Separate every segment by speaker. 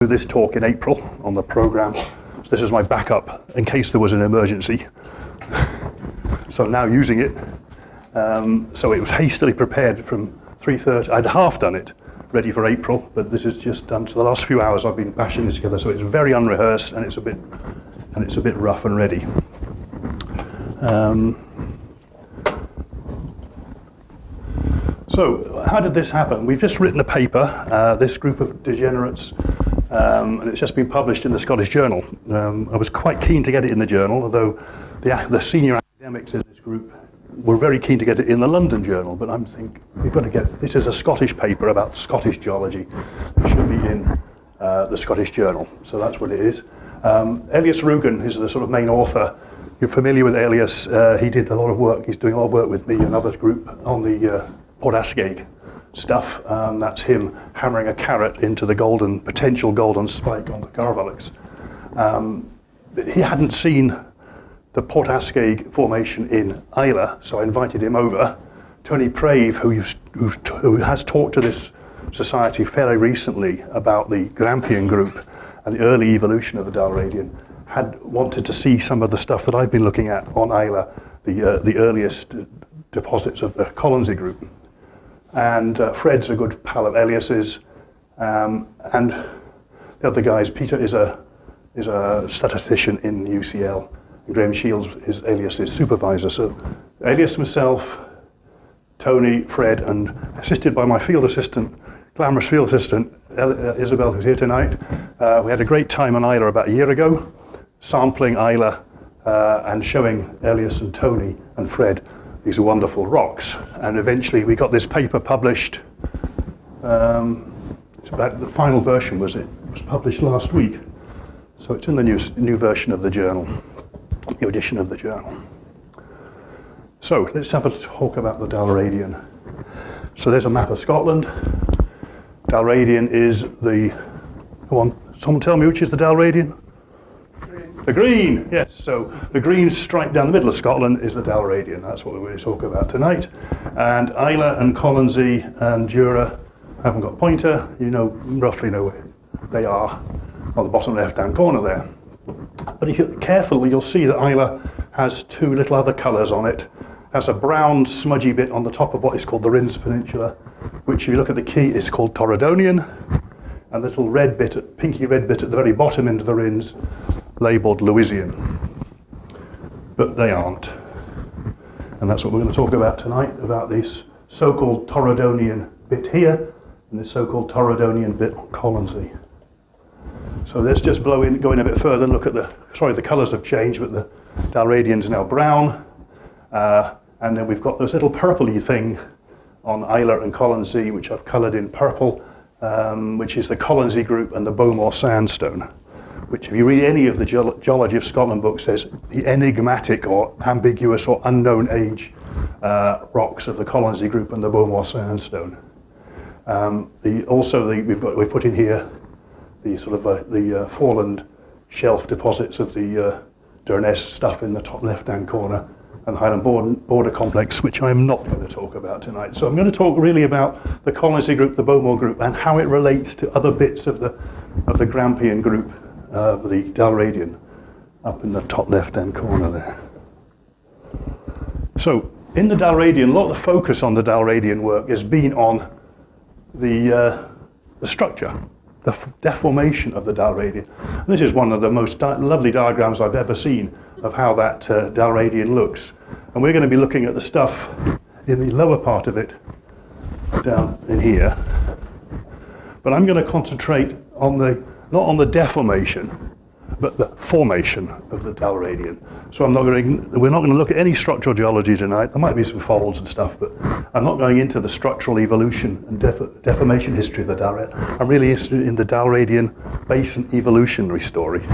Speaker 1: do this talk in April on the programme. So this is my backup in case there was an emergency. So I'm now using it. So it was hastily prepared from 3:30. I'd half done it, ready for April, but this is just done. So the last few hours I've been bashing this together, so it's very unrehearsed and it's a bit rough and ready. So how did this happen? We've just written a paper, this group of degenerates, and it's just been published in the Scottish Journal. I was quite keen to get it in the journal, although the senior academics in this group were very keen to get it in the London Journal, but I'm thinking we've got to get, this is a Scottish paper about Scottish geology. It should be in the Scottish Journal, so that's what it is. Elias Rugen is the sort of main author. You're familiar with Elias. He did a lot of work, he's doing a lot of work with me and another group on the Port Asgaig stuff. That's him hammering a carrot into the potential golden spike on the Garvalix. He hadn't seen the Port Asgaig formation in Islay, so I invited him over. Tony Prave, who has talked to this society fairly recently about the Grampian Group and the early evolution of the Dalradian, had wanted to see some of the stuff that I've been looking at on Islay, the earliest deposits of the Colonsay Group. And Fred's a good pal of Elias's, and the other guys, Peter is a statistician in UCL, and Graham Shields is Elias's supervisor. So Elias, myself, Tony, Fred, and assisted by my field assistant, glamorous field assistant, Isabel, who's here tonight. We had a great time on Islay about a year ago, sampling Islay and showing Elias and Tony and Fred these wonderful rocks. And eventually we got this paper published. It's about the final version was published last week. So it's in the new version of the journal, new edition of the journal. So let's have a talk about the Dalradian. So there's a map of Scotland. Dalradian is someone tell me which is the Dalradian? Green. The green, yes. So the green stripe down the middle of Scotland is the Dalradian. That's what we're going to talk about tonight. And Islay and Colonsay and Jura haven't got a pointer. You roughly know where they are on the bottom left-hand corner there. But if you're careful, you'll see that Islay has two little other colours on it. Has a brown smudgy bit on the top of what is called the Rins Peninsula, which if you look at the key is called Torridonian, and the little red bit, pinky red bit at the very bottom end of the Rins, labelled Lewisian. But they aren't. And that's what we're going to talk about tonight, about this so-called Torridonian bit here, and this so-called Torridonian bit on Colonsay. So let's just go in a bit further and look at the colours have changed, but the Dalradian's now brown. And then we've got this little purpley thing on Islay and Colonsay, which I've coloured in purple, which is the Colonsay Group and the Bowmore Sandstone, which if you read any of the Geology of Scotland books, says the enigmatic or ambiguous or unknown age rocks of the Colonsay Group and the Bowmore Sandstone. We've put in here the sort of the foreland shelf deposits of the Durness stuff in the top left-hand corner, and the Highland Border Complex, which I'm not going to talk about tonight. So I'm going to talk really about the Colonsay Group, the Bowmore Group, and how it relates to other bits of the Grampian Group, the Dalradian, up in the top left-hand corner there. So in the Dalradian, a lot of the focus on the Dalradian work has been on the structure, the deformation of the Dalradian. And this is one of the most lovely diagrams I've ever seen of how that Dalradian looks. And we're going to be looking at the stuff in the lower part of it, down in here. But I'm going to concentrate on not on the deformation, but the formation of the Dalradian. So we're not going to look at any structural geology tonight. There might be some folds and stuff, but I'm not going into the structural evolution and deformation history of the Dalradian. I'm really interested in the Dalradian Basin evolutionary story.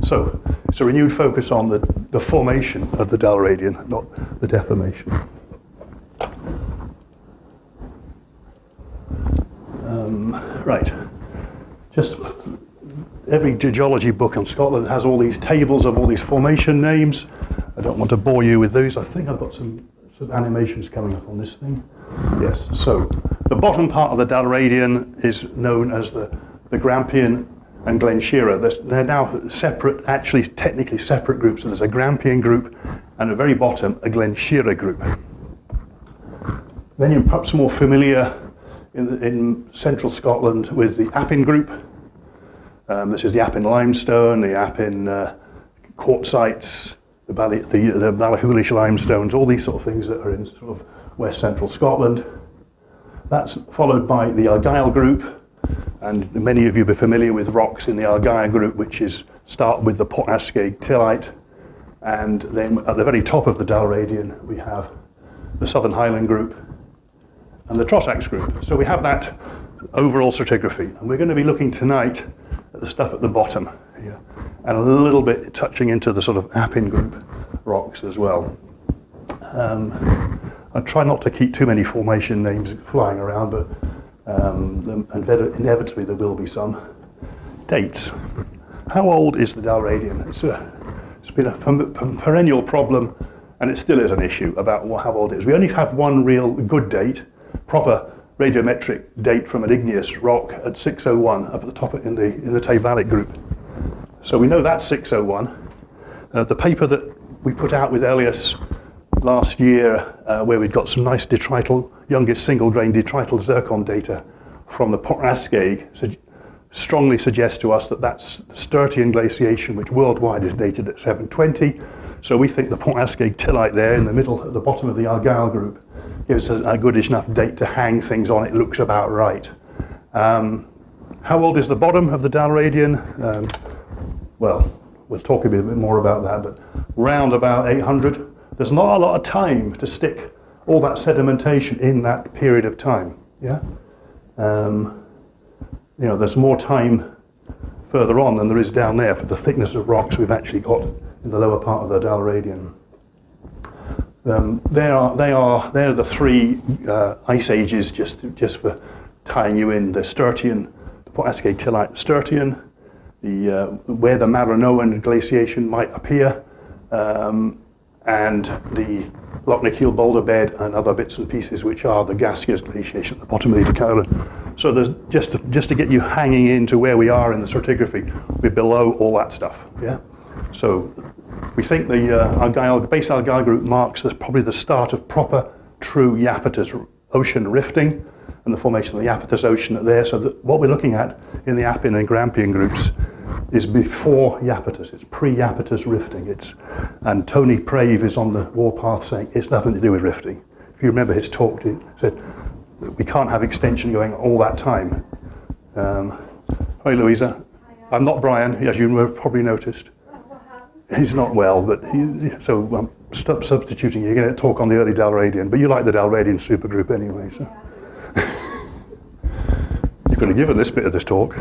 Speaker 1: So it's a renewed focus on the formation of the Dalradian, not the deformation. Right. Just every geology book in Scotland has all these tables of all these formation names. I don't want to bore you with those. I think I've got some animations coming up on this thing. Yes, so The bottom part of the Dalradian is known as the Grampian and Glen Shira. They're now separate, actually technically separate groups. So there's a Grampian group and at the very bottom a Glen Shira group. Then you're perhaps more familiar in central Scotland with the Appin group. This is the Appin limestone, the Appin quartzites, the Ballachulish limestones, all these sort of things that are in sort of west central Scotland. That's followed by the Argyll group, and many of you will be familiar with rocks in the Argyll group, which start with the Port Ascaig Tillite, and then at the very top of the Dalradian we have the Southern Highland group and the Trossachs group. So we have that overall stratigraphy, and we're going to be looking tonight at the stuff at the bottom here, and a little bit touching into the sort of Appin group rocks as well. I try not to keep too many formation names flying around, but inevitably there will be some. Dates. How old is the Dalradian? It's been a perennial problem, and it still is an issue about how old it is. We only have one real good date, proper radiometric date from an igneous rock at 601 up at the top in the Tay Valley group. So we know that's 601. The paper that we put out with Elias last year, where we'd got some nice detrital, youngest single grain detrital zircon data from the Port Ascaig, strongly suggests to us that that's Sturtian glaciation, which worldwide is dated at 720. So we think the Port Ascaig Tillite there in the middle, at the bottom of the Argyll group, gives us a goodish enough date to hang things on. It looks about right. How old is the bottom of the Dalradian? Well, we'll talk a bit more about that, but round about 800. There's not a lot of time to stick all that sedimentation in that period of time. Yeah, there's more time further on than there is down there for the thickness of rocks we've actually got in the lower part of the Dalradian. They're the three ice ages, just for tying you in. The Sturtian, the Port Ascaig Tillite Sturtian, where the Maranoan glaciation might appear, and the Lochnakeal boulder bed and other bits and pieces which are the gaseous glaciation at the bottom of the Carolyn. So there's just to get you hanging into where we are in the stratigraphy, we're below all that stuff. Yeah. So we think the base Argyll group marks probably the start of proper, true Iapetus ocean rifting and the formation of the Iapetus ocean there. So that what we're looking at in the Appin and Grampian groups is before Iapetus, it's pre-Iapetus rifting. And Tony Prave is on the warpath saying it's nothing to do with rifting. If you remember his talk, he said we can't have extension going all that time. Hi Louisa. I'm not Brian, as you have probably noticed. He's not well, but so stop substituting. You're going to talk on the early Dalradian, but you like the Dalradian supergroup anyway, so. You're going to give her this bit of this talk.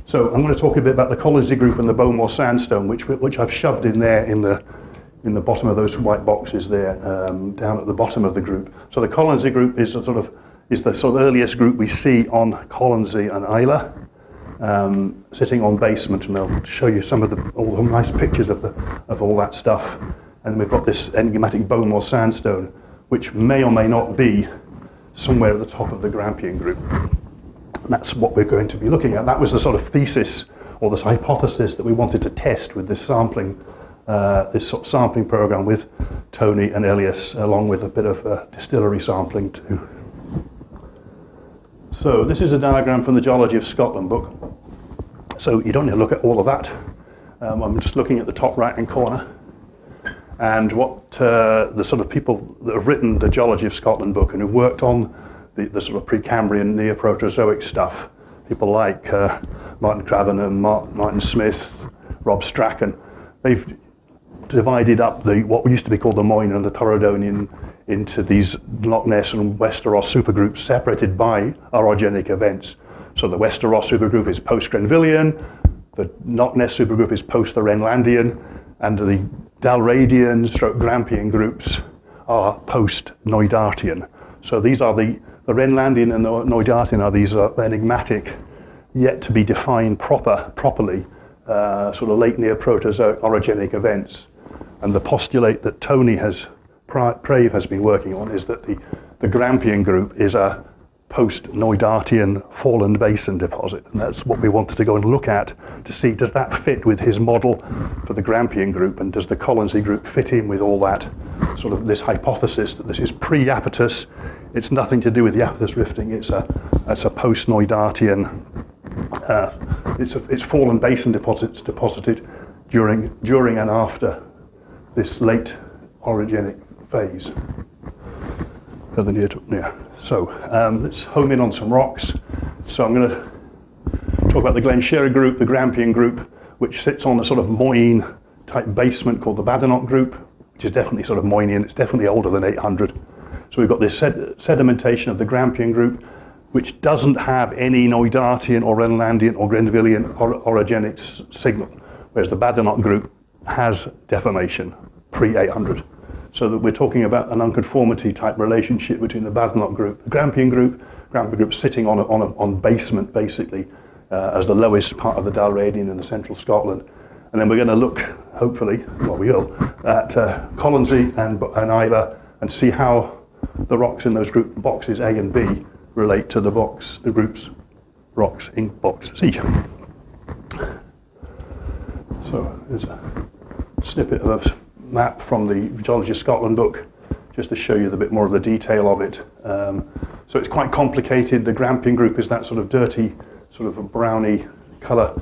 Speaker 1: So I'm going to talk a bit about the Colonsay group and the Bowmore sandstone, which I've shoved in there in the bottom of those white boxes there, down at the bottom of the group. So the Colonsay group is the sort of earliest group we see on Colonsay and Islay, sitting on basement, and I'll show you some of all the nice pictures of all that stuff. And we've got this enigmatic Bowmore sandstone, which may or may not be somewhere at the top of the Grampian group. And that's what we're going to be looking at. That was the sort of thesis or this hypothesis that we wanted to test with this sampling, this sort of sampling program with Tony and Elias, along with a bit of distillery sampling too. So this is a diagram from the Geology of Scotland book. So you don't need to look at all of that. I'm just looking at the top right-hand corner. And what the sort of people that have written the Geology of Scotland book and who've worked on the sort of Precambrian Neoproterozoic stuff, people like Martin Cravenham, Martin Smith, Rob Strachan, they've divided up what used to be called the Moyne and the Torridonian into these Loch Ness and Westeros supergroups separated by orogenic events. So the Westeros supergroup is post-Grenvillian, the Loch Ness supergroup is post the Rhenlandian, and the Dalradian / Grampian groups are post-Knoydartian. So these are the Rhenlandian and the Knoydartian are these enigmatic, yet to be defined properly, sort of late Neoproterozoic orogenic events. And the postulate that Tony has Prave has been working on is that the Grampian Group is a post-Knoydartian foreland basin deposit, and that's what we wanted to go and look at to see, does that fit with his model for the Grampian Group, and does the Colonsay Group fit in with all that, sort of this hypothesis that this is pre-Iapetus. It's nothing to do with the Iapetus rifting, it's a post-Knoydartian, it's foreland basin deposits deposited during and after this late orogenic phase. So let's home in on some rocks. So I'm going to talk about the Glen-Sherry Group, the Grampian Group, which sits on a sort of moyne type basement called the Badenoch Group, which is definitely sort of Moynian. It's definitely older than 800. So we've got this sedimentation of the Grampian Group, which doesn't have any Knoydartian or Renlandian or Grenvillian orogenic signal, whereas the Badenoch Group has deformation pre-800. So that we're talking about an unconformity type relationship between the Badenoch Group, the Grampian Group sitting on basement basically as the lowest part of the Dalradian in the central Scotland. And then we're going to look, hopefully, well we will, at Colonsay and Islay and see how the rocks in those group boxes A and B relate to the group's rocks in box C. So there's a snippet of a map from the Geology of Scotland book, just to show you a bit more of the detail of it. So it's quite complicated. The Grampian Group is that sort of dirty, sort of a browny colour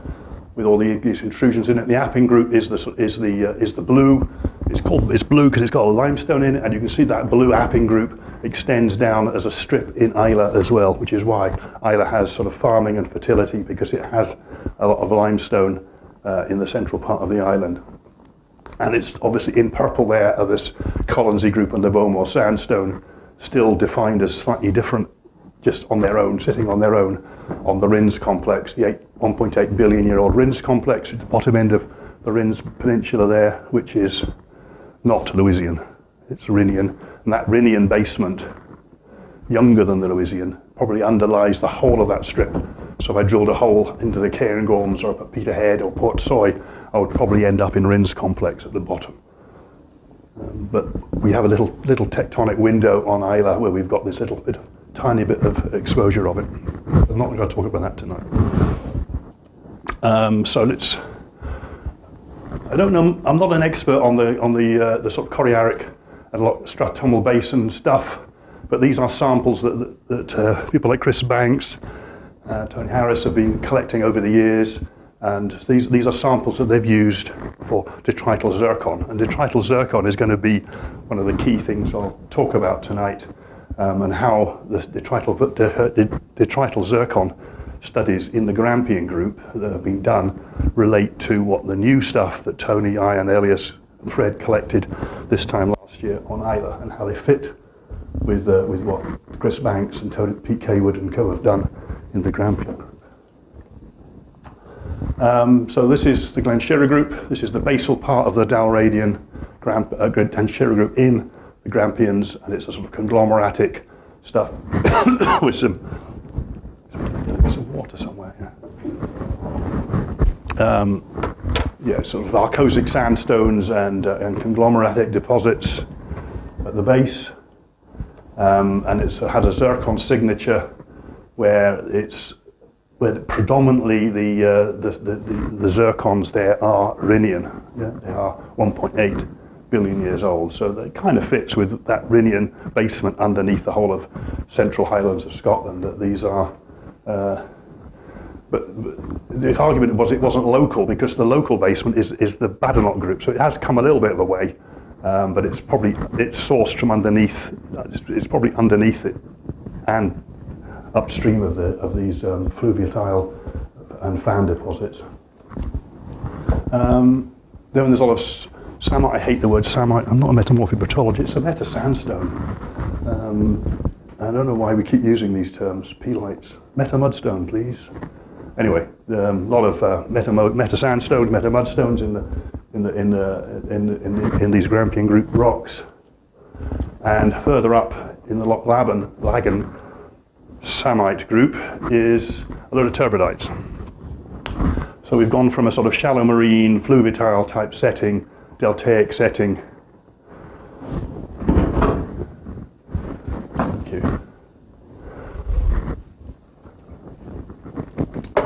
Speaker 1: with all these intrusions in it. The Appin Group is the blue. It's blue because it's got a limestone in it, and you can see that blue Appin Group extends down as a strip in Islay as well, which is why Islay has sort of farming and fertility, because it has a lot of limestone in the central part of the island. And it's obviously in purple there are this Colonsay Group and the Bowmore Sandstone, still defined as slightly different, just on their own, sitting on their own, on the Rins complex, the 1.8 billion year old Rins complex at the bottom end of the Rins Peninsula there, which is not Lewisian, it's Rhinian. And that Rhinian basement, younger than the Lewisian, probably underlies the whole of that strip. So if I drilled a hole into the Cairngorms or up at Peterhead or Port Soy, I would probably end up in Rins complex at the bottom. But we have a little tectonic window on Islay where we've got this tiny bit of exposure of it. I'm not going to talk about that tonight. So let's. I don't know. I'm not an expert on the sort of choriaric and stratomal basin stuff, but these are samples that people like Chris Banks, Tony Harris have been collecting over the years. And these are samples that they've used for detrital zircon. And detrital zircon is going to be one of the key things I'll talk about tonight, and how the detrital zircon studies in the Grampian Group that have been done relate to what the new stuff that Tony, Ian, Elias and Fred collected this time last year on Islay, and how they fit with what Chris Banks and Pete Kaywood and co have done in the Grampian Group. So this is the Glen-Sherry Group. This is the basal part of the Dalradian Glen-Sherry Group in the Grampians, and it's a sort of conglomeratic stuff with some water somewhere. Yeah, sort of arcosic sandstones and conglomeratic deposits at the base, and it has a zircon signature where predominantly the zircons there are Rhinian. Yeah, they are 1.8 billion years old, so that kind of fits with that Rhinian basement underneath the whole of Central Highlands of Scotland. That these are, but the argument was it wasn't local, because the local basement is the Badenoch Group, so it has come a little bit of a way, but it's sourced from underneath. It's probably underneath it and upstream of these fluviatile and fan deposits. Then there's a lot of samite. I hate the word samite. I'm not a metamorphic petrologist. It's a meta-sandstone. I don't know why we keep using these terms. Peelites. Meta-mudstone, please. Anyway, a lot of meta-sandstones, meta-mudstones in these Grampian Group rocks. And further up in the Loch Lagan samite group is a load of turbidites. So we've gone from a sort of shallow marine, fluviatile type setting, deltaic setting,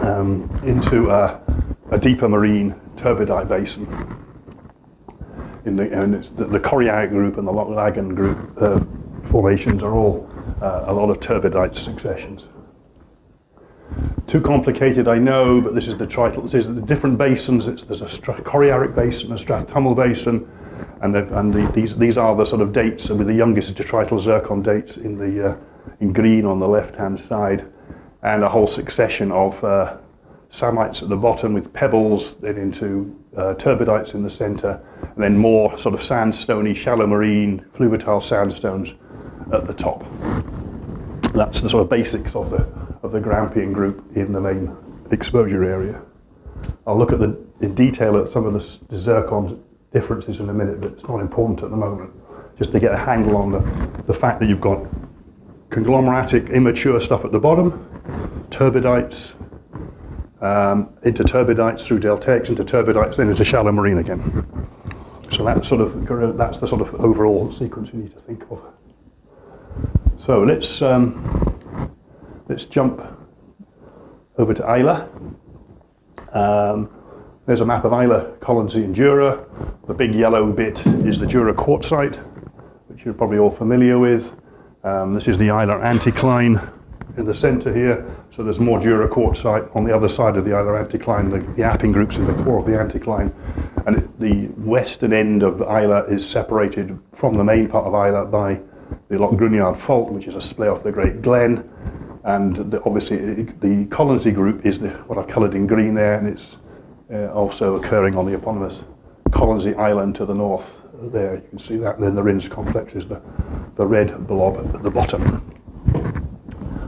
Speaker 1: into a deeper marine turbidite basin. And it's the Coriac group and the Knoydartian group formations are all a lot of turbidite successions. Too complicated, I know, but this is the detrital. This is the different basins. There's a Coriac basin, a stratummal basin, and these are the sort of dates with the youngest detrital zircon dates in green on the left-hand side, and a whole succession of samnites at the bottom with pebbles, then into turbidites in the centre, and then more sort of sandstony, shallow marine, fluviatile sandstones at the top. That's the sort of basics of the Grampian group in the main exposure area. I'll look at in detail at some of the zircon differences in a minute, but it's not important at the moment. Just to get a handle on the fact that you've got conglomeratic, immature stuff at the bottom, turbidites, into turbidites through deltaics, into turbidites, then into shallow marine again. So that's the sort of overall sequence you need to think of. So let's jump over to Islay. There's a map of Islay, Colonsay and Jura. The big yellow bit is the Jura quartzite, which you're probably all familiar with. This is the Islay anticline in the centre here. So there's more Jura quartzite on the other side of the Islay anticline. The Appin group's in the core of the anticline. And the western end of Islay is separated from the main part of Islay by the Knoydartian fault, which is a splay off the Great Glen. And obviously the Colonsay group is what I've coloured in green there, and it's also occurring on the eponymous Colonsay Island to the north there. You can see that. And then the Rinns complex is the red blob at the bottom.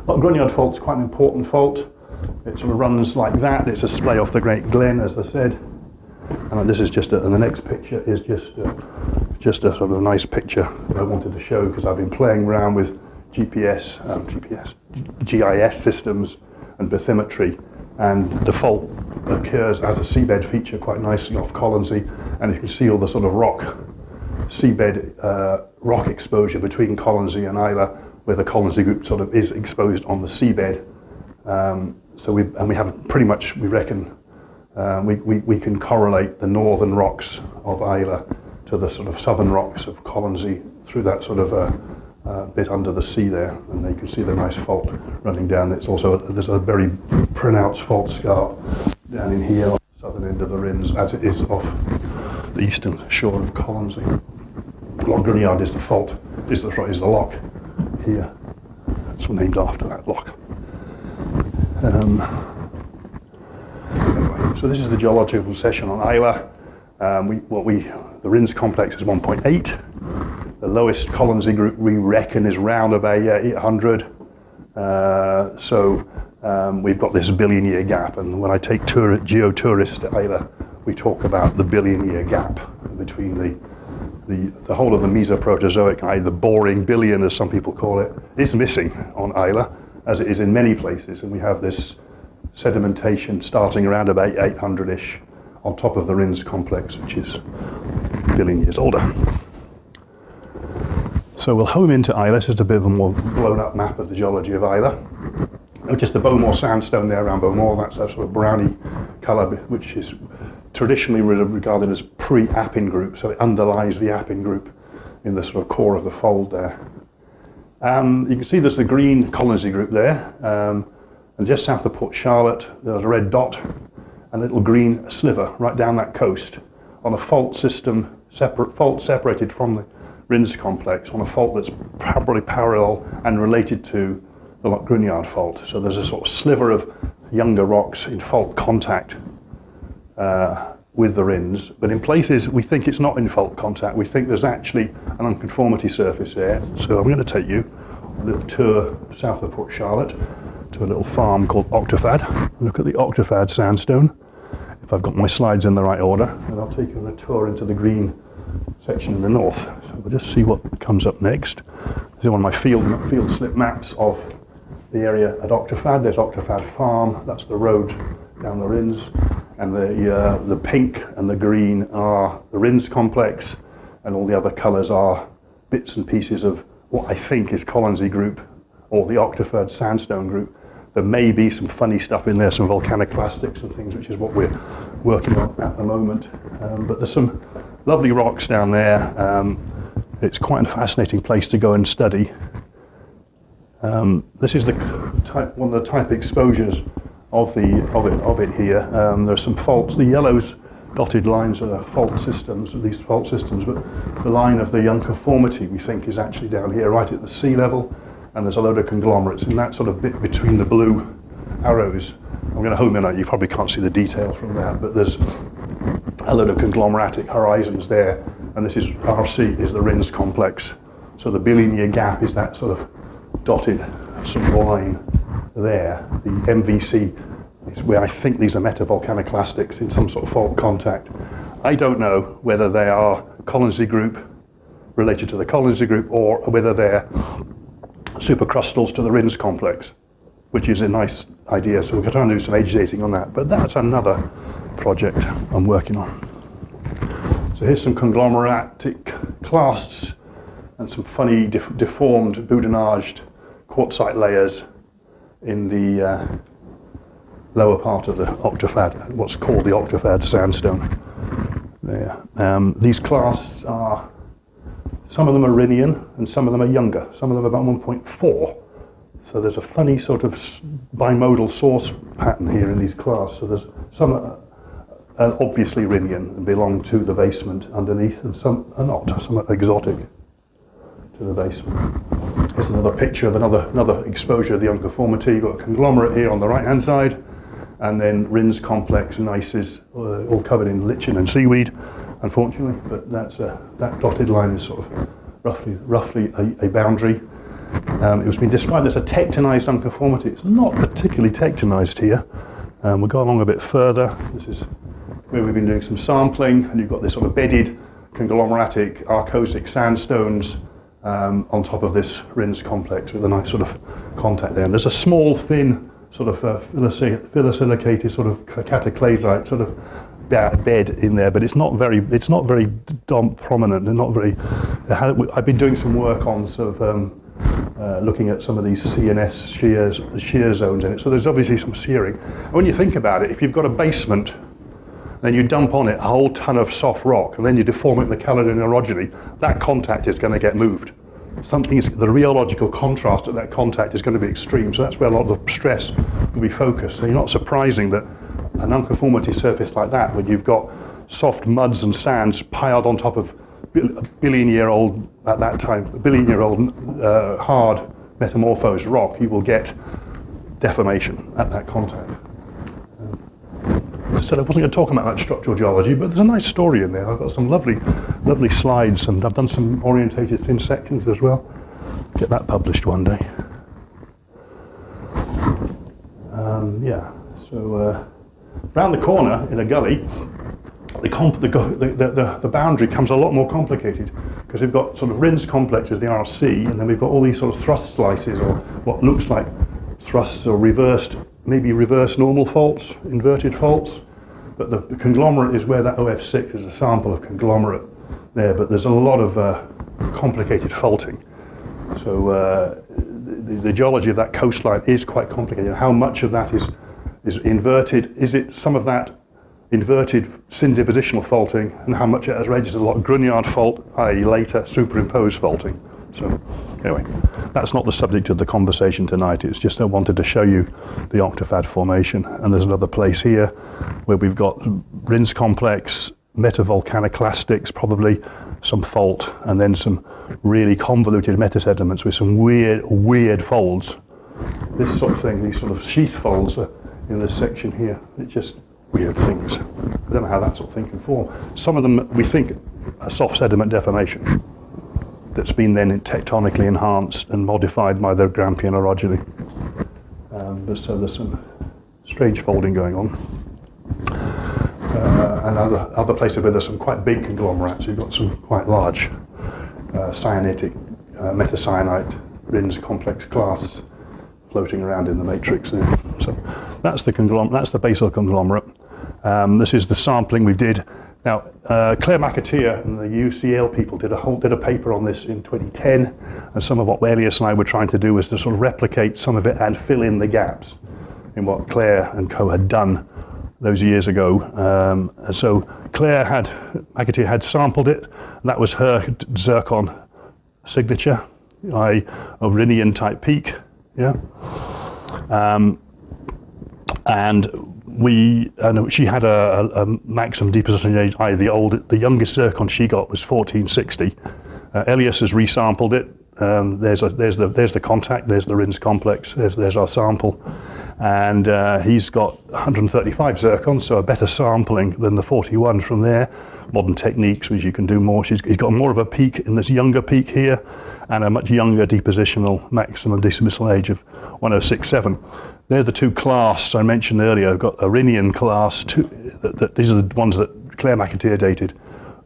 Speaker 1: Knoydartian fault is quite an important fault. It sort of runs like that. It's a splay off the Great Glen, as I said. And this is and the next picture is just a sort of nice picture that I wanted to show, because I've been playing around with GIS systems and bathymetry, and the fault occurs as a seabed feature quite nicely off Colonsay, and you can see all the sort of seabed rock exposure between Colonsay and Islay, where the Colonsay group sort of is exposed on the seabed. So we have pretty much, we reckon, we can correlate the northern rocks of Islay to the sort of southern rocks of Colonsay through that sort of bit under the sea there, and you can see the nice fault running down. There's a very pronounced fault scarp down in here on the southern end of the Rinns, as it is off the eastern shore of Colonsay. Knoydartian is the fault, is the lock here. It's named after that lock. Anyway, so this is the geological session on Islay. The Rinns complex is 1.8. The lowest Colonsay group we reckon is round about 800. We've got this billion-year gap, and when I take geotourists to Islay, we talk about the billion-year gap between the whole of the Mesoproterozoic, the boring billion, as some people call it, is missing on Islay, as it is in many places, and we have this sedimentation starting around about 800-ish on top of the Rinns complex, which is a billion years older. So we'll home into Islay. This is a bit of a more blown up map of the geology of Islay. Notice the Bowmore sandstone there around Bowmore. That's that sort of browny colour, which is traditionally regarded as pre-Appin group, so it underlies the Appin group in the sort of core of the fold there. You can see there's the green Colonsay group there, and just south of Port Charlotte there's a red dot and a little green sliver right down that coast on a fault system, separated from the Rinns complex, on a fault that's probably parallel and related to the Knoydartian fault. So there's a sort of sliver of younger rocks in fault contact with the Rinns, but in places we think it's not in fault contact. We think there's actually an unconformity surface there. So I'm going to take you a little tour south of Port Charlotte to a little farm called Octofad. Look at the Octofad sandstone, if I've got my slides in the right order, and I'll take you on a tour into the green section in the north. So we'll just see what comes up next. This is one of my field slip maps of the area at Octofad. There's Octofad Farm, that's the road down the Rinns, and the pink and the green are the Rinns complex, and all the other colours are bits and pieces of what I think is Colonsay group or the Octofad sandstone group, There may be some funny stuff in there, some volcaniclastics and things, which is what we're working on at the moment. But there's some lovely rocks down there. It's quite a fascinating place to go and study. This is one of the type exposures of it here. There's some faults. The yellows dotted lines are fault systems, these fault systems, but the line of the unconformity we think is actually down here, right at the sea level, and there's a load of conglomerates in that sort of bit between the blue arrows. I'm going to home in on it, you probably can't see the detail from that, but there's a load of conglomeratic horizons there, and this is RC, is the Rins complex. So the bilinear gap is that sort of dotted sort of line there. The MVC is where I think these are metavolcaniclastics in some sort of fault contact. I don't know whether they are Colonsay Group, related to the Colonsay Group, or whether they're supercrustals to the Rins complex, which is a nice idea. So we're trying to do some age dating on that, but that's another project I'm working on. So here's some conglomeratic clasts and some funny deformed boudinaged quartzite layers in the lower part of the octafad, what's called the octafad sandstone. There. These clasts are, some of them are Rhenian and some of them are younger. Some of them are about 1.4. So there's a funny sort of bimodal source pattern here in these clasts. So there's some are obviously Rhenian and belong to the basement underneath, and some are not, some are exotic to the basement. Here's another picture of another exposure of the unconformity. You've got a conglomerate here on the right hand side, and then Rins complex and ices, all covered in lichen and seaweed, unfortunately, but that dotted line is sort of roughly a boundary. It was been described as a tectonized unconformity. It's not particularly tectonized here. We'll go along a bit further. This is where we've been doing some sampling, and you've got this sort of bedded conglomeratic arcosic sandstones on top of this Rins complex with a nice sort of contact there. And there's a small, thin, sort of phyllosilicated sort of cataclysite sort of bed in there, but it's not very prominent and not very. I've been doing some work on sort of looking at some of these CNS shear zones in it. So there's obviously some shearing. And when you think about it, if you've got a basement, then you dump on it a whole ton of soft rock, and then you deform it in the Caledonian orogeny, that contact is going to get moved. The rheological contrast of that contact is going to be extreme, so that's where a lot of the stress will be focused. So you're not surprising that an unconformity surface like that, when you've got soft muds and sands piled on top of billion-year-old, at that time, billion-year-old hard metamorphosed rock, you will get deformation at that contact. So I wasn't going to talk about that structural geology, but there's a nice story in there. I've got some lovely slides, and I've done some orientated thin sections as well. Get that published one day. So round the corner in a gully, the boundary becomes a lot more complicated, because we've got sort of Rins complexes, the RC, and then we've got all these sort of thrust slices, or what looks like thrusts, or maybe reverse normal faults, inverted faults. But the conglomerate is where that OF6 is a sample of conglomerate there, but there's a lot of complicated faulting. So the geology of that coastline is quite complicated. How much of that is inverted? Is it some of that inverted syndepositional faulting, and how much it has registered a lot of Grugnard fault, i.e. later superimposed faulting? So anyway, that's not the subject of the conversation tonight. It's just I wanted to show you the octafad formation. And there's another place here where we've got Rins complex, metavolcaniclastics, probably some fault, and then some really convoluted metasediments with some weird folds. This sort of thing, these sort of sheath folds are in this section here. It's just weird things. I don't know how that sort of thing can form. Some of them we think are soft sediment deformation that's been then tectonically enhanced and modified by the Grampian orogeny. So there's some strange folding going on. And other places where there's some quite big conglomerates, you've got some quite large cyanitic, metacyanite, Rins complex clasts floating around in the matrix there. So that's the basal conglomerate. This is the sampling we did Now, Claire McAteer and the UCL people did a paper on this in 2010, and some of what Elias and I were trying to do was to sort of replicate some of it and fill in the gaps in what Claire and co had done those years ago. And so Claire McAteer had sampled it, and that was her zircon signature, a Rhenian type peak, yeah. And she had a maximum deposition age. The youngest zircon she got was 1460. Elias has resampled it. There's the contact. There's the Rins complex. There's our sample, and he's got 135 zircons, so a better sampling than the 41 from there. Modern techniques, which you can do more. He's got more of a peak in this younger peak here, and a much younger depositional maximum dismissal age of 1067. They're the two clasts I mentioned earlier. I've got a Rhenian class, these are the ones that Claire McAteer dated.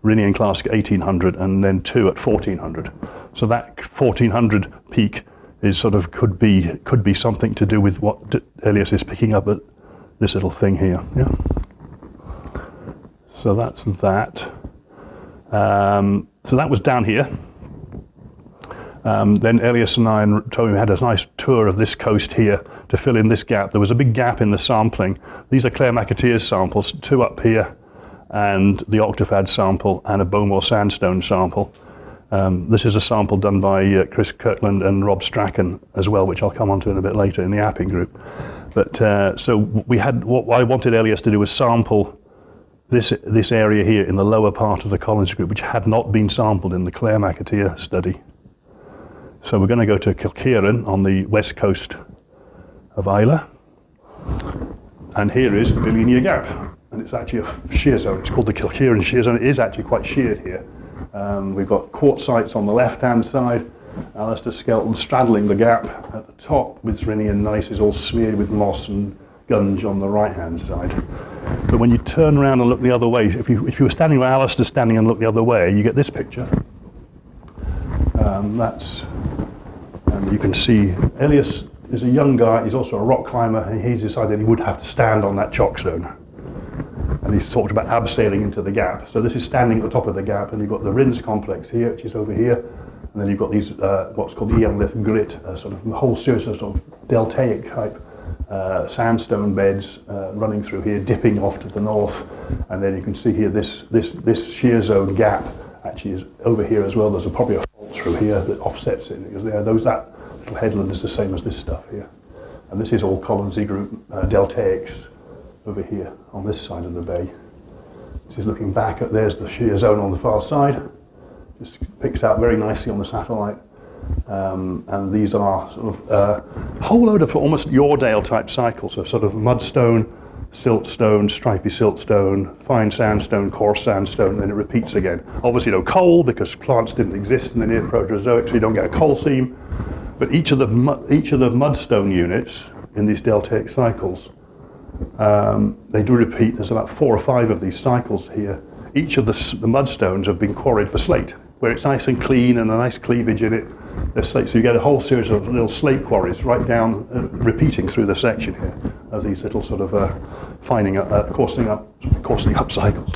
Speaker 1: Rhenian class 1800 and then two at 1400. So that 1400 peak is sort of could be something to do with what Elias is picking up at this little thing here. Yeah. So that's that. So that was down here. Then Elias and I and Tony had a nice tour of this coast here to fill in this gap. There was a big gap in the sampling. These are Claire McAteer's samples, two up here, and the Octafad sample, and a Bowmore sandstone sample. This is a sample done by Chris Kirkland and Rob Strachan as well, which I'll come on to in a bit later in the Apping group. But so what I wanted Elias to do was sample this area here in the lower part of the Colonsay group, which had not been sampled in the Claire McAteer study. So we're going to go to Kilkieran on the west coast of Islay, and here is the Billion-Year Gap, and it's actually a shear zone. It's called the Kilkieran shear zone. It is actually quite sheared here. We've got quartzites on the left-hand side, Alistair skeleton straddling the gap at the top, with Rhenian gneisses all smeared with moss and gunge on the right-hand side. But when you turn around and look the other way, if you were standing where Alistair's standing and look the other way, you get this picture. And you can see Elias is a young guy. He's also a rock climber, and he decided he would have to stand on that chalk stone. And he's talked about abseiling into the gap. So this is standing at the top of the gap, and you've got the Rins complex here, which is over here, and then you've got these what's called the Eonlith grit, sort of a whole series of sort of deltaic type sandstone beds running through here, dipping off to the north, and then you can see here this shear zone gap actually is over here as well. There's probably a fault through here that offsets it, because that little headland is the same as this stuff here. And this is all Colonsay group deltaics over here on this side of the bay. This is looking back at, there's the shear zone on the far side. Just picks out very nicely on the satellite. And these are sort of a whole load of almost Yoredale type cycles, so sort of mudstone, siltstone, stripy siltstone, fine sandstone, coarse sandstone, and then it repeats again. Obviously no coal, because plants didn't exist in the near Proterozoic, so you don't get a coal seam. But each of the mudstone units in these deltaic cycles, they do repeat. There's about 4 or 5 of these cycles here. Each of the mudstones have been quarried for slate, where it's nice and clean and a nice cleavage in it. There's slate, so you get a whole series of little slate quarries right down, repeating through the section here of these little sort of coarsening up cycles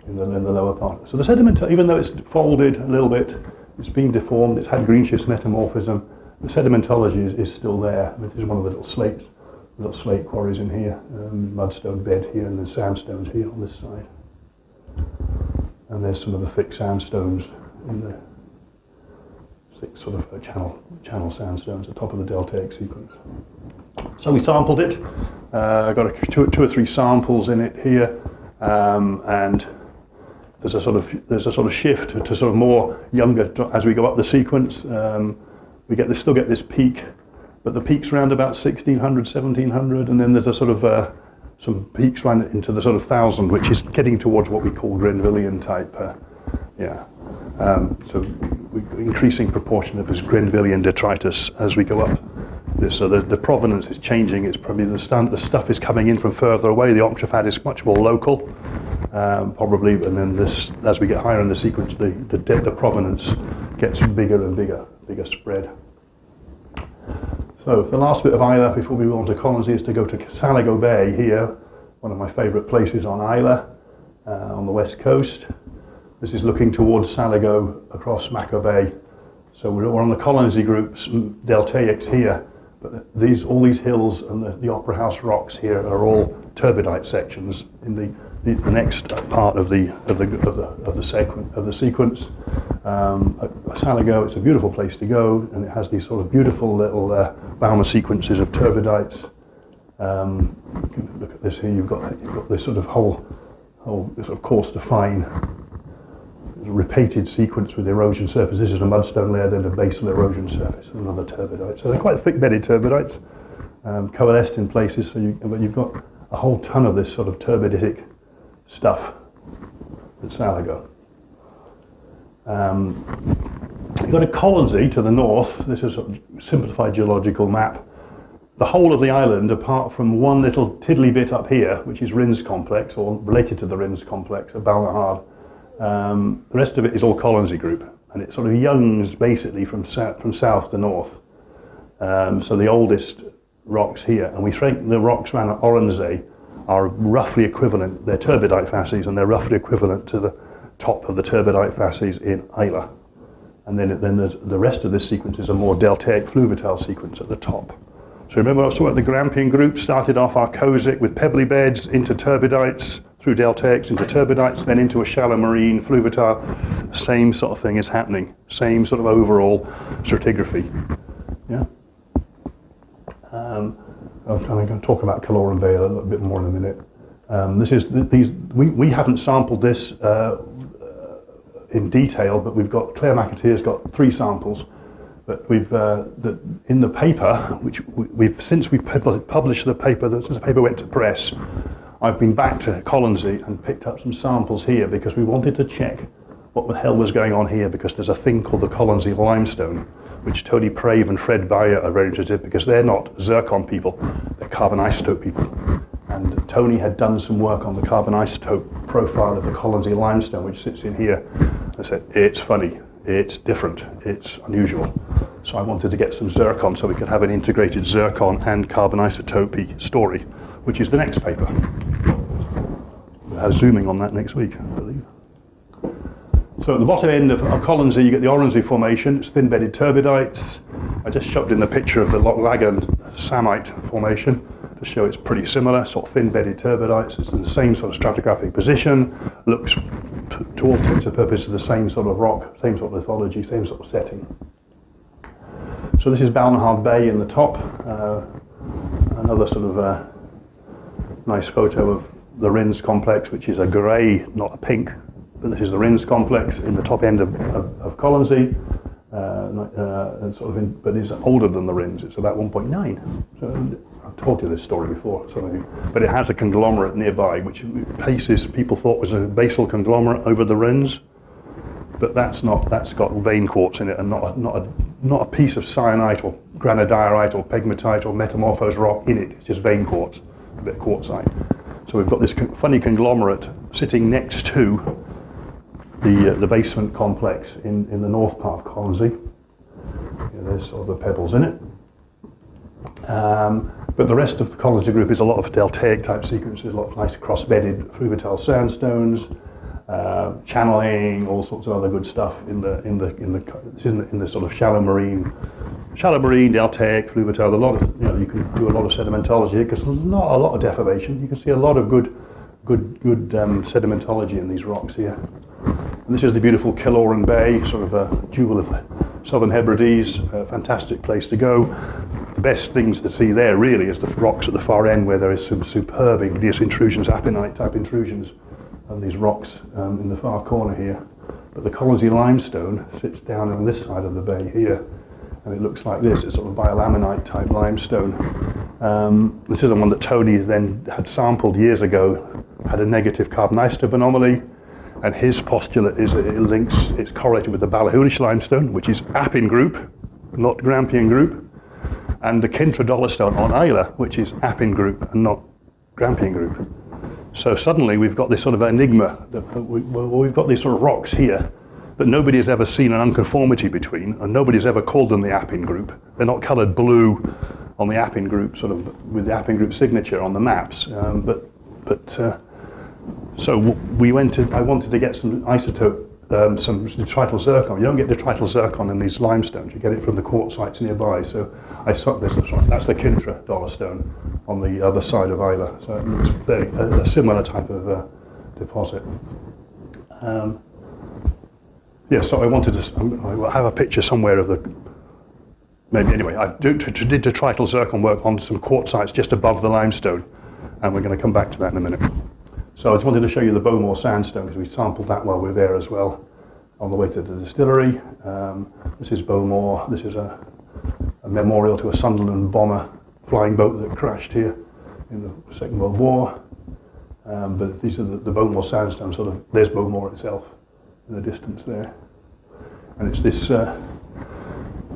Speaker 1: in the lower part. So the sediment, even though it's folded a little bit, it's been deformed, it's had greenschist metamorphism, the sedimentology is still there. There's one of the little slate quarries in here, mudstone bed here, and there's sandstones here on this side. And there's some of the thick sandstones in the thick sort of channel sandstones at the top of the deltaic sequence. So we sampled it. I got two or three samples in it here, and there's a sort of shift to sort of more younger as we go up the sequence. We still get this peak, but the peak's around about 1600, 1700, and then there's a sort of some peaks right into the sort of 1000, which is getting towards what we call Grenvillian type. So increasing proportion of this Grenvillian detritus as we go up. So the provenance is changing. It's probably the stuff is coming in from further away. The Octafad is much more local, probably, and then as we get higher in the sequence, the provenance gets bigger and bigger spread. So the last bit of Islay before we move on to Colonsay is to go to Saligo Bay here, one of my favourite places on Islay. on the west coast. This is looking towards Saligo across Maco Bay. So we're on the Colonsay Group's deltaics here, but all these hills and the Opera House rocks here are all turbidite sections in the next part of the sequence. Saligo, it's a beautiful place to go, and it has these sort of beautiful little Bowmore sequences of turbidites. Look at this here. You've got this sort of whole sort of coarse to fine repeated sequence with erosion surface. This is a mudstone layer, then a basal erosion surface, and another turbidite. So they're quite thick-bedded turbidites, coalesced in places. But you've got a whole ton of this sort of turbiditic stuff at Saligo. You've got a Colonsay to the north. This is a simplified geological map. The whole of the island, apart from one little tiddly bit up here, which is Rins complex, or related to the Rins complex of Balnahard, the rest of it is all Colonsay Group, and it sort of youngs basically from south to north. So the oldest rocks here, and we think the rocks around Oronsay are roughly equivalent. They're turbidite facies, and they're roughly equivalent to the top of the turbidite facies in Islay. And then the rest of this sequence is a more deltaic fluviatile sequence at the top. So remember I was talking about the Grampian Group started off archosic with pebbly beds into turbidites, through deltaics into turbidites, then into a shallow marine fluviatile. Same sort of thing is happening. Same sort of overall stratigraphy. Yeah. I'm going to talk about Caloran Bay a little bit more in a minute. We haven't sampled this in detail, but Claire McAteer's got 3 samples. But we've in the paper, which since we published the paper, since the paper went to press, I've been back to Colonsay and picked up some samples here because we wanted to check what the hell was going on here, because there's a thing called the Colonsay limestone, which Tony Prave and Fred Bayer are very interested in, because they're not zircon people, they're carbon isotope people. And Tony had done some work on the carbon isotope profile of the Colonsay limestone, which sits in here. I said, it's funny. It's different, it's unusual. So I wanted to get some zircon so we could have an integrated zircon and carbon isotope story, which is the next paper. We'll have zooming on that next week, I believe. So at the bottom end of Colonsay, you get the Oronsay formation. It's thin-bedded turbidites. I just shoved in the picture of the Loch Laggan Samite formation to show it's pretty similar, sort of thin-bedded turbidites. It's in the same sort of stratigraphic position, looks to all intents and purposes the same sort of rock, same sort of lithology, same sort of setting. So this is Balnahard Bay in the top. Another sort of nice photo of the Rins complex, which is a grey, not a pink, but this is the Rins complex in the top end of Colonsay. But it's older than the Rins. It's about 1.9. So I've told you this story before, some of you. But it has a conglomerate nearby, which places people thought was a basal conglomerate over the Rins. But that's not. That's got vein quartz in it, and not a piece of syenite or granodiorite or pegmatite or metamorphosed rock in it. It's just vein quartz, a bit of quartzite. So we've got this funny conglomerate sitting next to the basement complex in the north part of Colonsay. There's all the pebbles in it. But the rest of the Colonsay group is a lot of deltaic type sequences, a lot of nice cross-bedded fluviatile sandstones, channeling, all sorts of other good stuff in the sort of shallow marine deltaic fluviatile. A lot of you can do a lot of sedimentology because there's not a lot of deformation. You can see a lot of good sedimentology in these rocks here. And this is the beautiful Caloran Bay, sort of a jewel of the Southern Hebrides, a fantastic place to go. The best things to see there really is the rocks at the far end, where there is some superb igneous intrusions, apennite type intrusions of these rocks in the far corner here. But the Colonsay limestone sits down on this side of the bay here, and it looks like this. It's sort of biolaminite type limestone. This is the one that Tony then had sampled years ago, had a negative carbon isotope anomaly, and his postulate is that it's correlated with the Ballahoolish limestone, which is Appin Group, not Grampian Group, and the Kintra Dolostone on Islay, which is Appin Group and not Grampian Group. So suddenly we've got this sort of enigma, we've got these sort of rocks here that nobody has ever seen an unconformity between, and nobody's ever called them the Appin Group. They're not coloured blue on the Appin Group, sort of with the Appin Group signature on the maps, but So I wanted to get some isotope, some detrital zircon. You don't get detrital zircon in these limestones. You get it from the quartzites nearby. So I saw this. That's the Kintra dolostone on the other side of Islay. So it looks a similar type of deposit. Yeah. So I wanted to. I have a picture somewhere of the. Maybe anyway. I did detrital zircon work on some quartzites just above the limestone, and we're going to come back to that in a minute. So I just wanted to show you the Bowmore sandstone because we sampled that while we were there as well on the way to the distillery. This is Bowmore. This is a memorial to a Sunderland bomber flying boat that crashed here in the Second World War. But these are the Bowmore sandstone, there's Bowmore itself in the distance there. And it's this,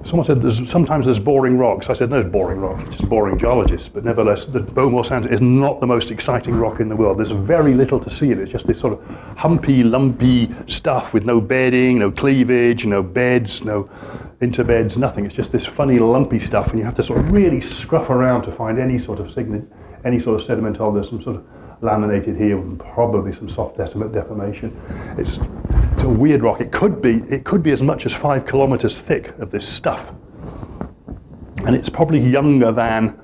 Speaker 1: someone said sometimes there's boring rocks. I said, no, there's boring rocks, it's just boring geologists. But nevertheless, the Bowmore sandstone is not the most exciting rock in the world. There's very little to see in it. It's just this sort of humpy, lumpy stuff with no bedding, no cleavage, no beds, no interbeds, nothing. It's just this funny, lumpy stuff, and you have to sort of really scruff around to find any sort of sediment on. There's some sort of laminated here with probably some soft deformation. It's a weird rock. It could be as much as 5 kilometers thick of this stuff, and it's probably younger than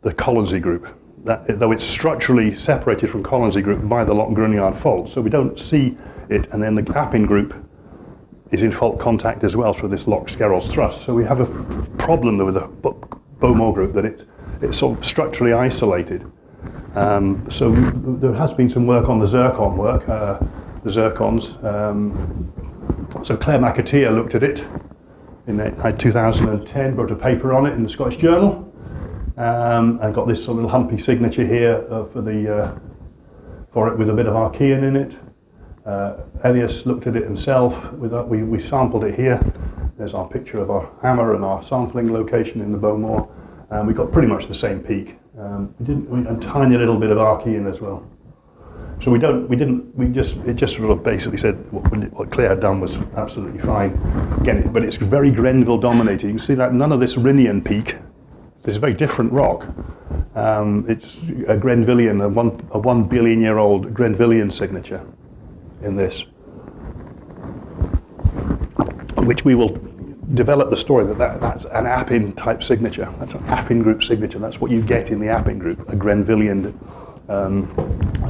Speaker 1: the Colonsay Group, though it's structurally separated from Colonsay Group by the Loch-Gruinard fault, so we don't see it. And then the Grampian Group is in fault contact as well through this Loch Skerrol's thrust. So we have a problem with the Bowmore Group that it's sort of structurally isolated. So there has been some work on the zircon work, the zircons. So Claire McAteer looked at it in 2010, wrote a paper on it in the Scottish Journal, and got this sort of little humpy signature here for it with a bit of Archean in it. Elias looked at it himself. We sampled it here. There's our picture of our hammer and our sampling location in the Bowmore, and we got pretty much the same peak. A tiny little bit of Archean as well. So it just sort of basically said what Claire had done was absolutely fine. Again, but it's very Grenville dominated. You can see that none of this Rhinian peak. It's a very different rock. It's a Grenvillian, a 1 billion year old Grenvillian signature in this, which we will develop the story that's an Appin type signature. That's an Appin Group signature. That's what you get in the Appin Group, a Grenvillian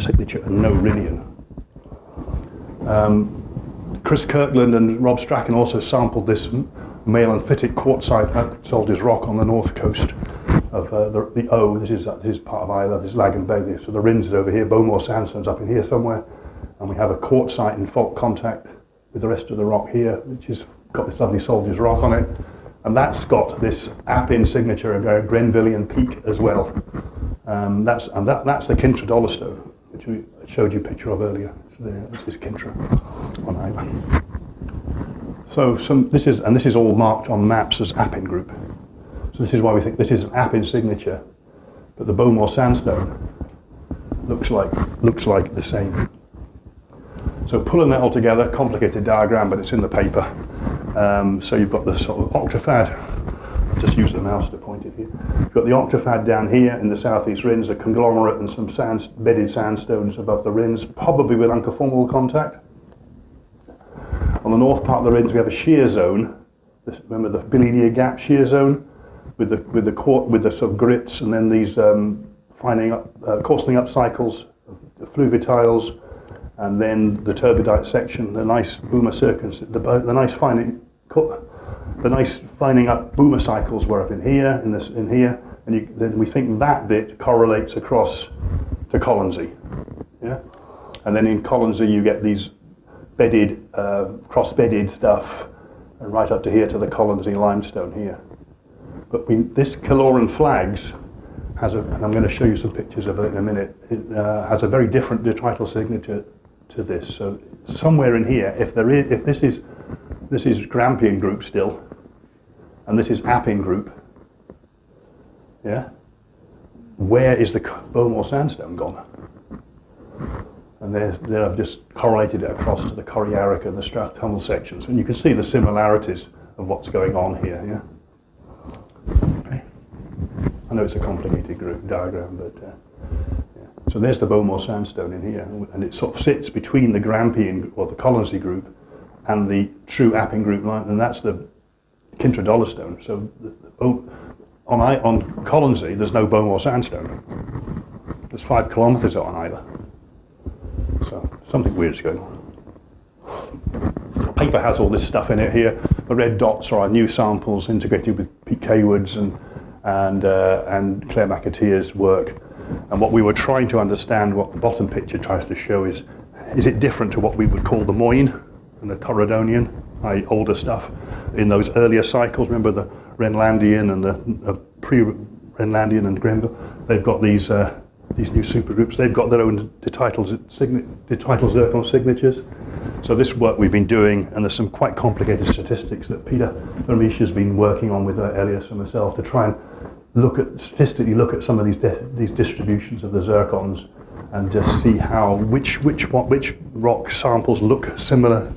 Speaker 1: signature and no Rhinian. Chris Kirkland and Rob Strachan also sampled this male amphitic quartzite Soldiers Rock on the north coast of the O. This is part of Islay. This is Lagan Bay. So the Rins is over here. Bowmore sandstone's up in here somewhere, and we have a quartzite in fault contact with the rest of the rock here, which has got this lovely Soldiers Rock on it, and that's got this Appin signature, a Grenvillian peak as well. That's the Kintra dolostone, which we showed you a picture of earlier. So this is Kintra on Islay. So this is all marked on maps as Appin Group. So this is why we think this is an Appin signature, but the Bowmore sandstone looks like the same. So pulling that all together, complicated diagram, but it's in the paper. So you've got the sort of octafad. I'll just use the mouse to point it here. You've got the octafad down here in the southeast Rins, a conglomerate and some bedded sandstones above the Rins, probably with unconformable contact. On the north part of the Rins, we have a shear zone. Remember the bilinear gap shear zone with the sort of grits, and then these coarsening up cycles, the fluvitiles, and then the turbidite section, the nice boomer circons, the nice finding up boomer cycles were up in here, and then we think that bit correlates across to Colonsay, yeah. And then in Colonsay you get these bedded, cross-bedded stuff, and right up to here to the Colonsay limestone here. But this Killoran flags has and I'm going to show you some pictures of it in a minute. It has a very different detrital signature to this. So somewhere in here, if this is Grampian Group still, and this is Appin Group, yeah, where is the Bowmore sandstone gone? And there I've just correlated it across to the Corryarrick and the Strathtunnel sections, and you can see the similarities of what's going on here. Yeah. Okay. I know it's a complicated group diagram, but yeah. So there's the Bowmore sandstone in here, and it sort of sits between the Grampian or the Colonsay group and the true Appin group line, and that's the Kintra stone. So on Colonsay, there's no Bowmore sandstone. There's 5 kilometres on either. So something weird's going on. The paper has all this stuff in it here. The red dots are our new samples integrated with Pete Kaywood's and Claire McAteer's work. And what we were trying to understand, what the bottom picture tries to show is it different to what we would call the Moyne and the Torridonian, i.e. older stuff, in those earlier cycles? Remember the Renlandian and the pre-Renlandian and Grenville? They've got these new supergroups. They've got their own detrital zircon signatures. So this work we've been doing, and there's some quite complicated statistics that Peter Vermeesch has been working on with Elias and myself to try and statistically look at some of these distributions of the zircons and just see how which rock samples look similar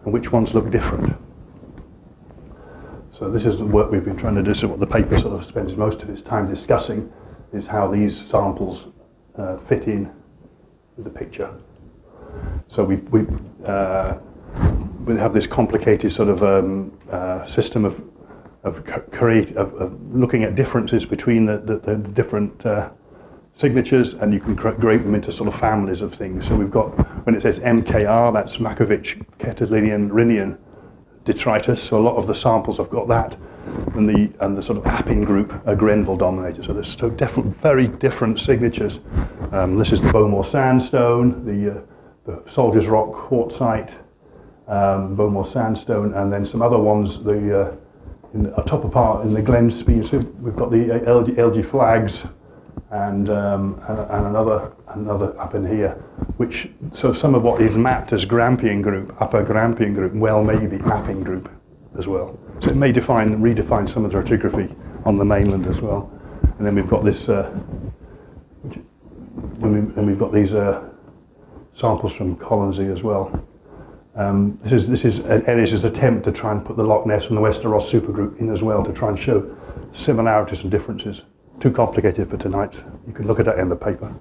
Speaker 1: and which ones look different. So this is the work we've been trying to do. So what the paper sort of spends most of its time discussing is how these samples fit in with the picture. So we have this complicated sort of system of looking at differences between the different signatures, and you can grade them into sort of families of things. So we've got, when it says MKR, that's Makovich, Ketelinian, Rhinian detritus. So a lot of the samples have got that, and the sort of Appin group are Grenville dominated. So there's very different signatures. This is the Bowmore sandstone, the Soldier's Rock quartzite, Bowmore sandstone, and then some other ones. In the upper part in the Glen speeds, we've got the LG flags, and another up in here. So some of what is mapped as Grampian group, Upper Grampian group, well maybe Appin group as well. So it may redefine some of the stratigraphy on the mainland as well. And then we've got this, we've got these samples from Colonsay as well. This is Elias's attempt to try and put the Loch Ness and the Wester Ross supergroup in as well, to try and show similarities and differences. Too complicated for tonight. You can look at that in the paper.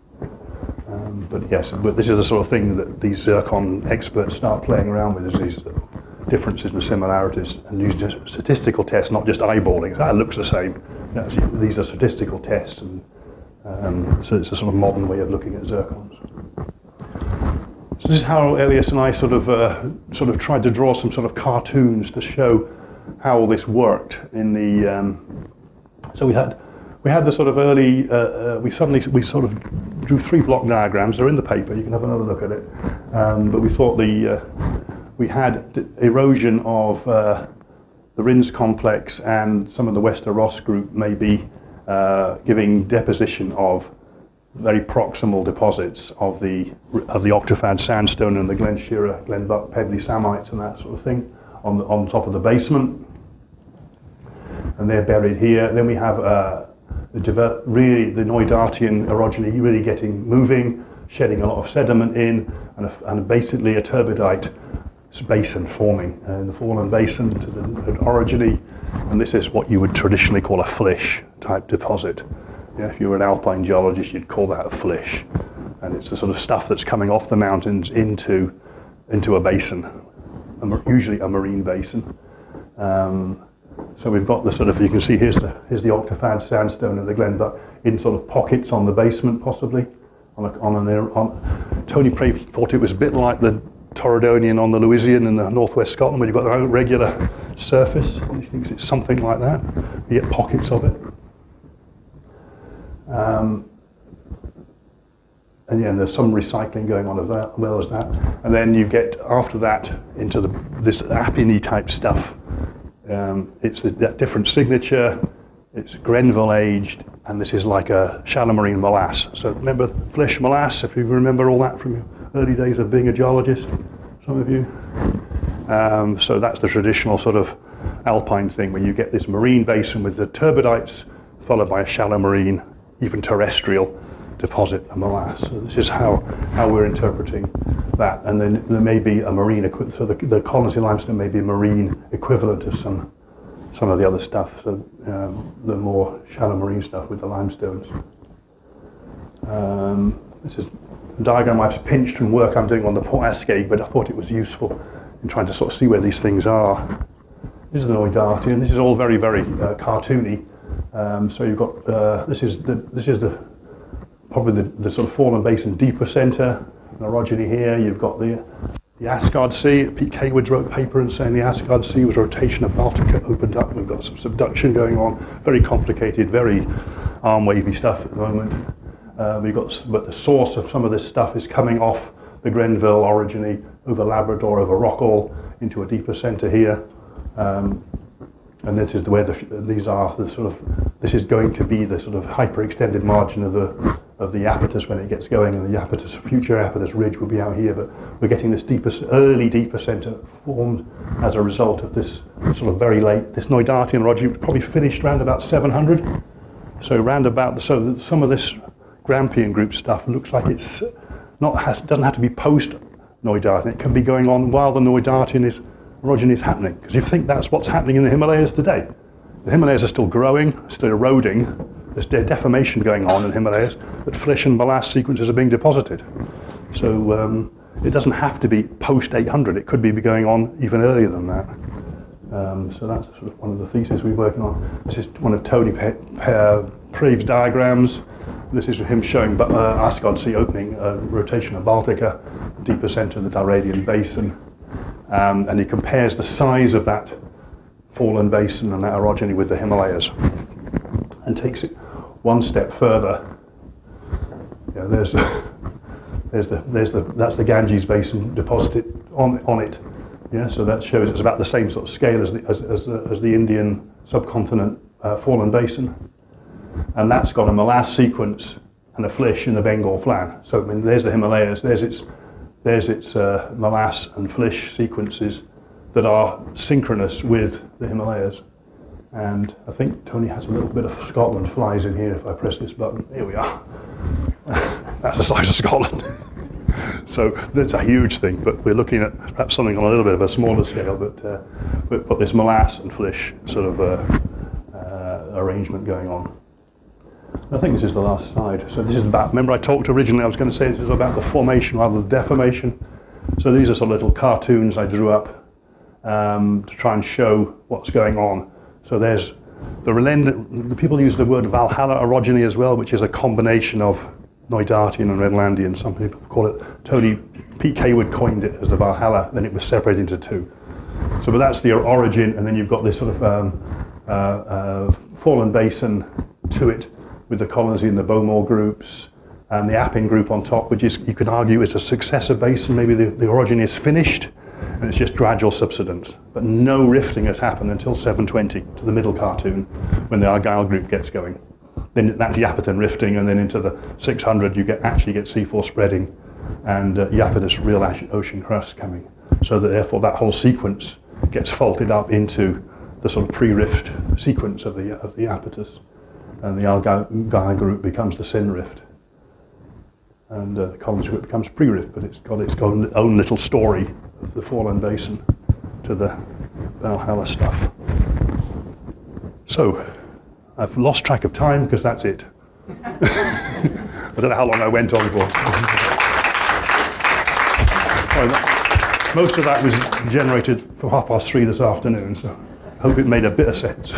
Speaker 1: But this is the sort of thing that these zircon experts start playing around with, is these differences and similarities, and use statistical tests, not just eyeballing. That looks the same. These are statistical tests, and so it's a sort of modern way of looking at zircons. So this is how Elias and I sort of tried to draw some sort of cartoons to show how all this worked in the. So we had the sort of early. We sort of drew 3 block diagrams. They're in the paper. You can have another look at it. But we thought we had erosion of the Rins complex and some of the Wester Ross group maybe giving deposition of very proximal deposits of the Octafad sandstone and the Glen Shira, Glen Buck, Pedley Samites and that sort of thing on top of the basement, and they're buried here. Then we have the Knoydartian orogeny really moving, shedding a lot of sediment in, and basically a turbidite basin forming in the foreland basin to the orogeny, and this is what you would traditionally call a flysch type deposit. Yeah, if you were an alpine geologist, you'd call that a flysch, and it's the sort of stuff that's coming off the mountains into a basin, usually a marine basin. So we've got the sort of, you can see here's the Octafad sandstone and the Glen Buck in sort of pockets on the basement, possibly. Tony Pray thought it was a bit like the Torridonian on the Louisian in the northwest Scotland, where you've got the regular surface. He thinks it's something like that. You get pockets of it. And there's some recycling going on of that, as well as that. And then you get, after that, into this Appin-y type stuff. It's that different signature, it's Grenville aged, and this is like a shallow marine molasse. So remember flysch molasse, if you remember all that from your early days of being a geologist, some of you. So that's the traditional sort of alpine thing, where you get this marine basin with the turbidites, followed by a shallow marine, even terrestrial deposit, a molasse. So this is how we're interpreting that. And then there may be a marine equivalent, so the Colonsay limestone may be a marine equivalent of some of the other stuff, so the more shallow marine stuff with the limestones. this is a diagram I've pinched from work I'm doing on the Port Ascade, but I thought it was useful in trying to sort of see where these things are. This is the Knoydartian. This is all very, very cartoony. So you've got this is probably the sort of foreland basin deeper centre, an orogeny here. You've got the Asgard Sea. Pete Kaywood wrote a paper and saying the Asgard Sea was a rotation of Baltica opened up. We've got some subduction going on. Very complicated, very arm wavy stuff at the moment. But the source of some of this stuff is coming off the Grenville orogeny over Labrador, over Rockall into a deeper centre here. And this is where these are the sort of. This is going to be the sort of hyper-extended margin of the Iapetus when it gets going, and the future Iapetus ridge will be out here. But we're getting this early deeper centre formed as a result of this sort of very late. This Knoydartian orogeny probably finished around about 700. So some of this Grampian Group stuff looks like it's doesn't have to be post Knoydartian. It can be going on while the Knoydartian orogeny is happening, because you think that's what's happening in the Himalayas today. The Himalayas are still growing, still eroding. There's deformation going on in the Himalayas, but flysch and molasse sequences are being deposited. So it doesn't have to be post 800. It could be going on even earlier than that. So that's sort of one of the theses we're working on. This is one of Tony Preve's diagrams. This is him showing Asgard Sea opening, rotation of Baltica, deeper centre of the Dalradian Basin. And he compares the size of that foreland basin and that orogeny with the Himalayas, and takes it one step further. Yeah, that's the Ganges Basin deposited on it. Yeah, so that shows it's about the same sort of scale as the Indian subcontinent foreland basin, and that's got a molasse sequence and a flysch in the Bengal flan. So I mean, there's the Himalayas. There's its molasse and flysch sequences that are synchronous with the Himalayas. And I think Tony has a little bit of Scotland flies in here if I press this button. Here we are. That's the size of Scotland. So that's a huge thing, but we're looking at perhaps something on a little bit of a smaller scale, but we've got this molasse and flysch sort of arrangement going on. I think this is the last slide. So this is about, remember I talked originally, I was going to say this is about the formation rather than deformation. So these are some little cartoons I drew up to try and show what's going on. So there's the people use the word Valhalla orogeny as well, which is a combination of Knoydartian and Redlandian. Some people call it, Pete Kaywood coined it as the Valhalla, then it was separated into two. So but that's the origin, and then you've got this sort of foreland basin to it, with the Colonsay and the Bowmore Groups, and the Appin Group on top, which is, you could argue, it's a successor basin. Maybe the orogeny is finished, and it's just gradual subsidence. But no rifting has happened until 720, to the middle cartoon, when the Argyll Group gets going. Then that's Iapetan rifting, and then into the 600 you actually get C4 spreading, and Iapetus real ocean crust coming. So that therefore that whole sequence gets faulted up into the sort of pre-rift sequence of the Iapetus. And the Argyll Group becomes the Sin Rift, and the Colonsay Group becomes pre-rift, but it's got its own little story of the foreland basin to the Valhalla stuff. So I've lost track of time because that's it. I don't know how long I went on for. Most of that was generated for 3:30 this afternoon, so I hope it made a bit of sense.